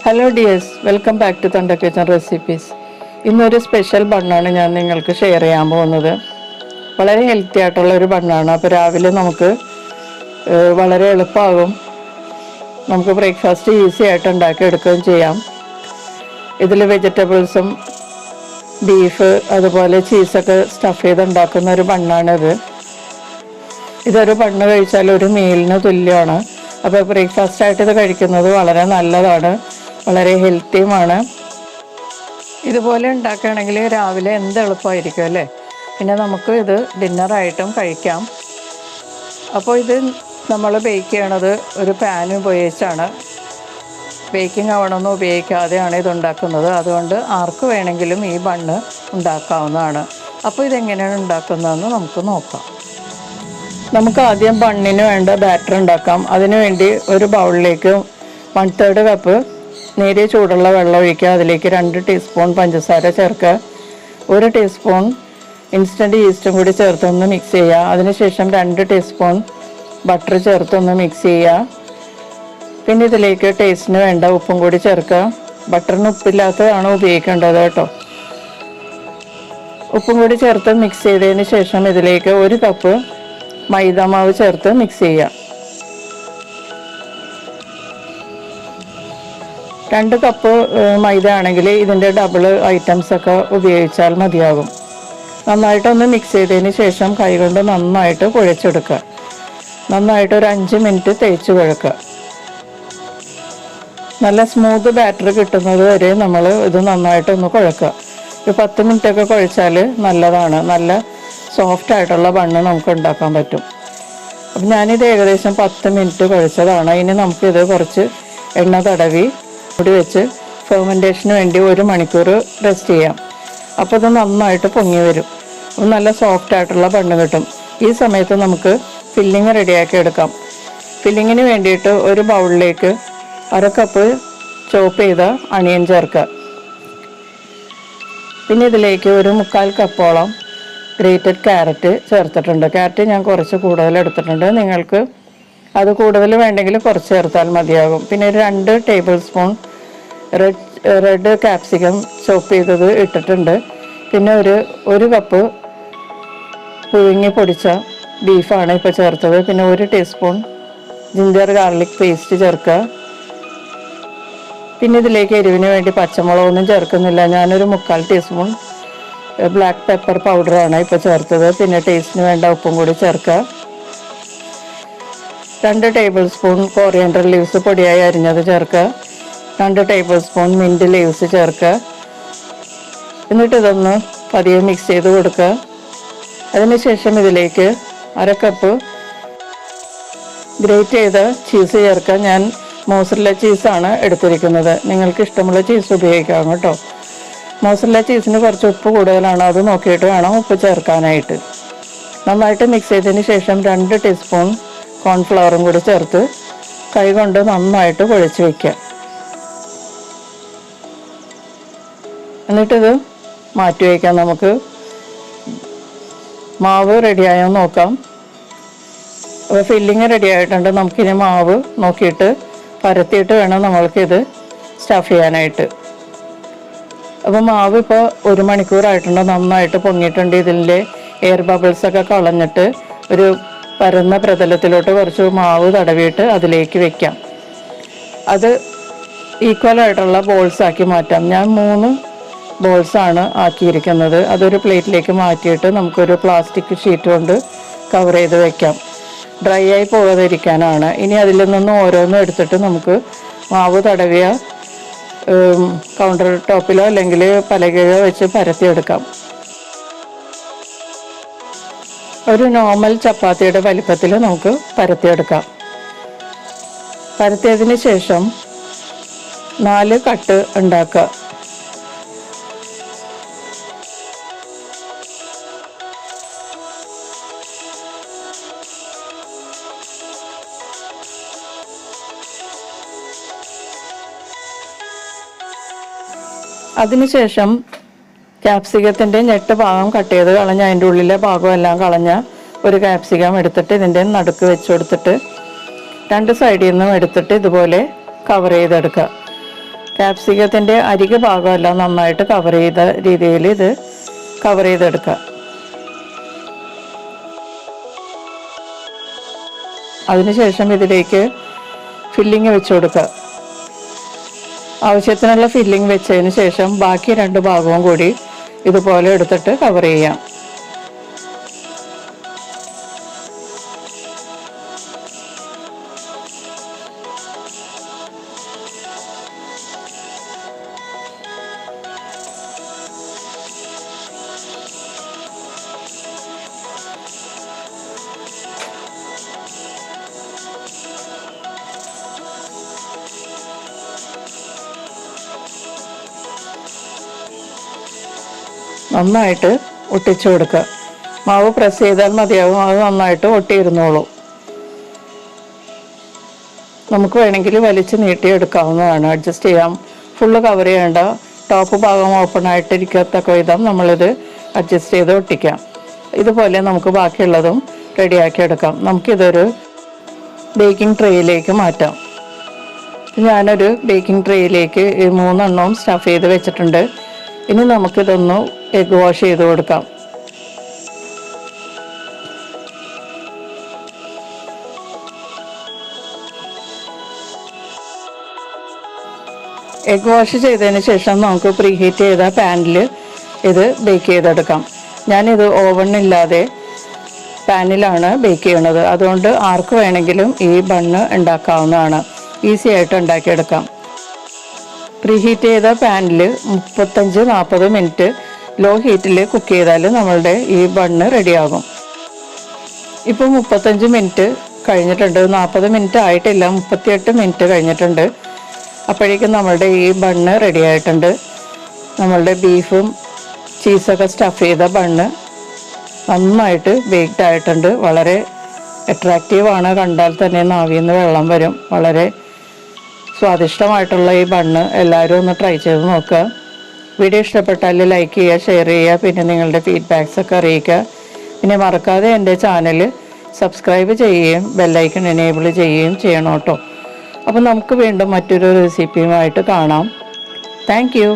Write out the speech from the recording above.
Hello dears, welcome back to തണ്ട kitchen recipes. ഇന്നൊരു special ബണ്ണാണ് ഞാൻ നിങ്ങൾക്ക് ഷെയർ ചെയ്യാൻ പോകുന്നത്. വളരെ ഹെൽത്തി ആയിട്ടുള്ള ഒരു ബണ്ണാണ്. അപ്പോൾ രാവിലെ നമുക്ക് വളരെ എളുപ്പമാകും. നമുക്ക് ബ്രേക്ക്ഫാസ്റ്റ് ഈസി ആയിട്ട് ഉണ്ടാക്കിയെടുക്കുകയും ചെയ്യാം. ഇതിൽ വെജിറ്റബിൾസും ബീഫ് അതുപോലെ ചീസൊക്കെ സ്റ്റഫ് ചെയ്ത് ഉണ്ടാക്കുന്ന ഒരു ബണ്ണാണിത്. ഇതൊരു ബണ്ണ് കഴിച്ചാൽ ഒരു മീലിന് തുല്യമാണ്. അപ്പോൾ ബ്രേക്ക്ഫാസ്റ്റ് ആയിട്ട് ഇത് കഴിക്കുന്നത് വളരെ നല്ലതാണ്, വളരെ ഹെൽത്തിയുമാണ്. ഇതുപോലെ ഉണ്ടാക്കുകയാണെങ്കിൽ രാവിലെ എന്ത് എളുപ്പമായിരിക്കും അല്ലേ. പിന്നെ നമുക്ക് ഇത് ഡിന്നറായിട്ടും കഴിക്കാം. അപ്പോൾ ഇത് നമ്മൾ ബേക്ക് ചെയ്യണത് ഒരു പാൻ ഉപയോഗിച്ചാണ്. ബേക്കിംഗ് അവണൊന്നും ഉപയോഗിക്കാതെയാണ് ഇത് ഉണ്ടാക്കുന്നത്. അതുകൊണ്ട് ആർക്ക് വേണമെങ്കിലും ഈ ബണ്ണ് ഉണ്ടാക്കാവുന്നതാണ്. അപ്പോൾ ഇതെങ്ങനെയാണ് ഉണ്ടാക്കുന്നതെന്ന് നമുക്ക് നോക്കാം. നമുക്ക് ആദ്യം ബണ്ണിന് വേണ്ട ബാറ്റർ ഉണ്ടാക്കാം. അതിനുവേണ്ടി ഒരു ബൗളിലേക്ക് 1/3 കപ്പ് നേരിയ ചൂടുള്ള വെള്ളം ഒഴിക്കുക. അതിലേക്ക് 2 ടീസ്പൂൺ പഞ്ചസാര ചേർക്കുക. 1 ടീസ്പൂൺ ഇൻസ്റ്റൻറ്റ് ഈസ്റ്റും കൂടി ചേർത്തൊന്ന് മിക്സ് ചെയ്യുക. അതിനുശേഷം 2 ടീസ്പൂൺ ബട്ടർ ചേർത്തൊന്ന് മിക്സ് ചെയ്യുക. പിന്നെ ഇതിലേക്ക് ടേസ്റ്റിന് വേണ്ട ഉപ്പും കൂടി ചേർക്കുക. ബട്ടറിന് ഉപ്പില്ലാത്തതാണ് ഉപയോഗിക്കേണ്ടത് കേട്ടോ. ഉപ്പും കൂടി ചേർത്ത് മിക്സ് ചെയ്തതിന് ശേഷം ഇതിലേക്ക് 1 കപ്പ് മൈദാമാവ് ചേർത്ത് മിക്സ് ചെയ്യുക. 2 കപ്പ് മൈദ ആണെങ്കിൽ ഇതിൻ്റെ ഡബിൾ ഐറ്റംസൊക്കെ ഉപയോഗിച്ചാൽ മതിയാകും. നന്നായിട്ടൊന്ന് മിക്സ് ചെയ്തതിന് ശേഷം കൈകൊണ്ട് നന്നായിട്ട് കുഴച്ചെടുക്കുക. നന്നായിട്ട് ഒരു 5 മിനിറ്റ് തേച്ച് കുഴക്കുക. നല്ല സ്മൂത്ത് ബാറ്റർ കിട്ടുന്നത് വരെ നമ്മൾ ഇത് നന്നായിട്ടൊന്ന് കുഴക്കുക. ഒരു 10 മിനിറ്റൊക്കെ കുഴച്ചാൽ നല്ലതാണ്. നല്ല സോഫ്റ്റ് ആയിട്ടുള്ള ബണ്ണ് നമുക്ക് ഉണ്ടാക്കാൻ പറ്റും. അപ്പം ഞാനിത് ഏകദേശം 10 മിനിറ്റ് കുഴച്ചതാണ്. ഇനി നമുക്കിത് കുറച്ച് എണ്ണ തടവി മൂടി വെച്ച് ഫെർമെൻറ്റേഷന് വേണ്ടി 1 മണിക്കൂർ റെസ്റ്റ് ചെയ്യാം. അപ്പോൾ ഇത് നന്നായിട്ട് പൊങ്ങി വരും. അപ്പം നല്ല സോഫ്റ്റ് ആയിട്ടുള്ള ബണ്ണ് കിട്ടും. ഈ സമയത്ത് നമുക്ക് ഫില്ലിങ് റെഡിയാക്കി എടുക്കാം. ഫില്ലിങ്ങിന് വേണ്ടിയിട്ട് ഒരു ബൗളിലേക്ക് 1/2 കപ്പ് ചോപ്പ് ചെയ്ത അണിയൻ ചേർക്കുക. പിന്നെ ഇതിലേക്ക് ഒരു 1/4 കപ്പോളം ഗ്രേറ്റഡ് ക്യാരറ്റ് ചേർത്തിട്ടുണ്ട്. ക്യാരറ്റ് ഞാൻ കുറച്ച് കൂടുതൽ എടുത്തിട്ടുണ്ട്. നിങ്ങൾക്ക് അത് കൂടുതൽ വേണ്ടെങ്കിൽ കുറച്ച് ചേർത്താൽ മതിയാകും. പിന്നെ 2 ടേബിൾ സ്പൂൺ റെഡ് കാപ്സിക്കം ചോപ്പ് ചെയ്തത് ഇട്ടിട്ടുണ്ട്. പിന്നെ ഒരു കപ്പ് പുഴുങ്ങി പൊടിച്ച ബീഫാണ് ഇപ്പോൾ ചേർത്തത്. പിന്നെ 1 ടീസ്പൂൺ ജിഞ്ചർ ഗാർലിക് പേസ്റ്റ് ചേർക്കുക. പിന്നെ ഇതിലേക്ക് എരിവിന് വേണ്ടി പച്ചമുളകൊന്നും ചേർക്കുന്നില്ല. ഞാനൊരു 1/4 ടീസ്പൂൺ ബ്ലാക്ക് പെപ്പർ പൗഡറാണ് ഇപ്പോൾ ചേർത്തത്. പിന്നെ ടേസ്റ്റിന് വേണ്ട ഉപ്പും കൂടി ചേർക്കുക. 2 ടേബിൾ സ്പൂൺ കോറിയാണ്ടർ ലീവ്സ് പൊടിയായി അരിഞ്ഞത് ചേർക്കുക. 2 ടേബിൾ സ്പൂൺ മിൻറ്റ് ലീവ്സ് ചേർക്കുക. എന്നിട്ട് ഇതൊന്ന് പതിയെ മിക്സ് ചെയ്ത് കൊടുക്കുക. അതിനുശേഷം ഇതിലേക്ക് 1/2 കപ്പ് ഗ്രേറ്റ് ചെയ്ത ചീസ് ചേർക്കുക. ഞാൻ മോസറല്ല ചീസാണ് എടുത്തിരിക്കുന്നത്. നിങ്ങൾക്ക് ഇഷ്ടമുള്ള ചീസ് ഉപയോഗിക്കാം കേട്ടോ. മോസറല്ല ചീസിന് കുറച്ച് ഉപ്പ് കൂടുതലാണ്. അത് നോക്കിയിട്ട് വേണം ഉപ്പ് ചേർക്കാനായിട്ട്. നന്നായിട്ട് മിക്സ് ചെയ്തതിന് ശേഷം 2 ടീസ്പൂൺ കോൺഫ്ലവറും കൂടി ചേർത്ത് കൈകൊണ്ട് നന്നായിട്ട് കുഴച്ച് വയ്ക്കുക. എന്നിട്ടിത് മാറ്റി വയ്ക്കാം. നമുക്ക് മാവ് റെഡിയായോ നോക്കാം. അപ്പോൾ ഫില്ലിങ് റെഡി ആയിട്ടുണ്ട്. നമുക്കിനി മാവ് നോക്കിയിട്ട് പരത്തിയിട്ട് വേണം നമ്മൾക്കിത് സ്റ്റഫ് ചെയ്യാനായിട്ട്. അപ്പോൾ മാവ് ഇപ്പോൾ 1 മണിക്കൂറായിട്ടുണ്ട്. നന്നായിട്ട് പൊങ്ങിയിട്ടുണ്ട്. ഇതിൻ്റെ എയർ ബബിൾസൊക്കെ കളഞ്ഞിട്ട് ഒരു പരന്ന പ്രതലത്തിലോട്ട് കുറച്ച് മാവ് തടവിയിട്ട് അതിലേക്ക് വെക്കാം. അത് ഈക്വലായിട്ടുള്ള ബോൾസാക്കി മാറ്റാം. ഞാൻ 3 ബോൾസാണ് ആക്കിയിരിക്കുന്നത്. അതൊരു പ്ലേറ്റിലേക്ക് മാറ്റിയിട്ട് നമുക്കൊരു പ്ലാസ്റ്റിക് ഷീറ്റ് കൊണ്ട് കവർ ചെയ്ത് വെക്കാം. ഡ്രൈ ആയി പോകാതിരിക്കാനാണ്. ഇനി അതിൽ നിന്ന് ഓരോന്നും എടുത്തിട്ട് നമുക്ക് മാവ് തടവിയ കൗണ്ടർ ടോപ്പിലോ അല്ലെങ്കിൽ പലകയോ വെച്ച് പരത്തിയെടുക്കാം. ഒരു നോർമൽ ചപ്പാത്തിയുടെ വലിപ്പത്തിൽ നമുക്ക് പരത്തിയെടുക്കാം. പരത്തിയതിന് ശേഷം 4 കട്ട് ഉണ്ടാക്കുക. അതിനുശേഷം ക്യാപ്സിക്കത്തിൻ്റെ ഞെട്ട് ഭാഗം കട്ട് ചെയ്ത് കളഞ്ഞ് അതിൻ്റെ ഉള്ളിലെ ഭാഗമെല്ലാം കളഞ്ഞ ഒരു ക്യാപ്സിക്കം എടുത്തിട്ട് ഇതിൻ്റെ നടുക്ക് വെച്ച് കൊടുത്തിട്ട് 2 സൈഡിൽ നിന്നും എടുത്തിട്ട് ഇതുപോലെ കവർ ചെയ്തെടുക്കുക. ക്യാപ്സിക്കത്തിൻ്റെ അരികെ ഭാഗമെല്ലാം നന്നായിട്ട് കവർ ചെയ്ത രീതിയിൽ ഇത് കവർ ചെയ്തെടുക്കുക. അതിനുശേഷം ഇതിലേക്ക് ഫില്ലിങ് വെച്ച് കൊടുക്കുക. ആവശ്യത്തിനുള്ള ഫില്ലിങ് വെച്ചതിന് ശേഷം ബാക്കി 2 ഭാഗവും കൂടി ഇതുപോലെ എടുത്തിട്ട് കവർ ചെയ്യാം. നന്നായിട്ട് ഒട്ടിച്ചു കൊടുക്കുക. മാവ് പ്രസ് ചെയ്താൽ മതിയാവും, അത് നന്നായിട്ട് ഒട്ടിയിരുന്നോളൂ. നമുക്ക് വേണമെങ്കിൽ വലിച്ച് നീട്ടിയെടുക്കാവുന്നതാണ്, അഡ്ജസ്റ്റ് ചെയ്യാം. ഫുള്ള് കവർ ചെയ്യേണ്ട, ടോപ്പ് ഭാഗം ഓപ്പൺ ആയിട്ടിരിക്കത്തക്ക വിധം നമ്മളിത് അഡ്ജസ്റ്റ് ചെയ്ത് ഒട്ടിക്കാം. ഇതുപോലെ നമുക്ക് ബാക്കിയുള്ളതും റെഡിയാക്കി എടുക്കാം. നമുക്കിതൊരു ബേക്കിംഗ് ട്രേയിലേക്ക് മാറ്റാം. ഞാനൊരു ബേക്കിംഗ് ട്രേയിലേക്ക് 3 എണ്ണവും സ്റ്റഫ് ചെയ്ത് വെച്ചിട്ടുണ്ട്. ഇനി നമുക്കിതൊന്ന് എഗ് വാഷ് ചെയ്ത് കൊടുക്കാം. എഗ് വാഷ് ചെയ്തതിന് ശേഷം നമുക്ക് പ്രീഹീറ്റ് ചെയ്ത പാനിൽ ഇത് ബേക്ക് ചെയ്തെടുക്കാം. ഞാനിത് ഓവണില്ലാതെ പാനിലാണ് ബേക്ക് ചെയ്യണത്. അതുകൊണ്ട് ആർക്ക് വേണമെങ്കിലും ഈ ബണ്ണ് ഉണ്ടാക്കാവുന്നതാണ്, ഈസി ആയിട്ട് ഉണ്ടാക്കിയെടുക്കാം. പ്രീഹീറ്റ് ചെയ്ത പാനിൽ 35-40 മിനിറ്റ് ലോ ഹീറ്റിൽ കുക്ക് ചെയ്താൽ നമ്മളുടെ ഈ ബണ്ണ് റെഡിയാകും. ഇപ്പോൾ 35 മിനിറ്റ് കഴിഞ്ഞിട്ടുണ്ട്, 40 മിനിറ്റ് ആയിട്ടില്ല, 38 മിനിറ്റ് കഴിഞ്ഞിട്ടുണ്ട്. അപ്പോഴേക്കും നമ്മളുടെ ഈ ബണ്ണ് റെഡി ആയിട്ടുണ്ട്. നമ്മളുടെ ബീഫും ചീസൊക്കെ സ്റ്റഫ് ചെയ്ത ബണ്ണ് നന്നായിട്ട് ബേക്ക്ഡ് ആയിട്ടുണ്ട്. വളരെ അട്രാക്റ്റീവാണ്, കണ്ടാൽ തന്നെ നാവിൽ നിന്ന് വെള്ളം വരും. വളരെ സ്വാദിഷ്ടമായിട്ടുള്ള ഈ ബണ്ണ് എല്ലാവരും ഒന്ന് ട്രൈ ചെയ്ത് നോക്കുക. വീഡിയോ ഇഷ്ടപ്പെട്ടാൽ ലൈക്ക് ചെയ്യുക, ഷെയർ ചെയ്യുക, പിന്നെ നിങ്ങളുടെ ഫീഡ്ബാക്സൊക്കെ അറിയിക്കുക. പിന്നെ മറക്കാതെ എൻ്റെ ചാനൽ സബ്സ്ക്രൈബ് ചെയ്യുകയും ബെല്ലൈക്കൺ എനേബിൾ ചെയ്യുകയും ചെയ്യണം കേട്ടോ. അപ്പോൾ നമുക്ക് വീണ്ടും മറ്റൊരു റെസിപ്പിയുമായിട്ട് കാണാം. Thank you.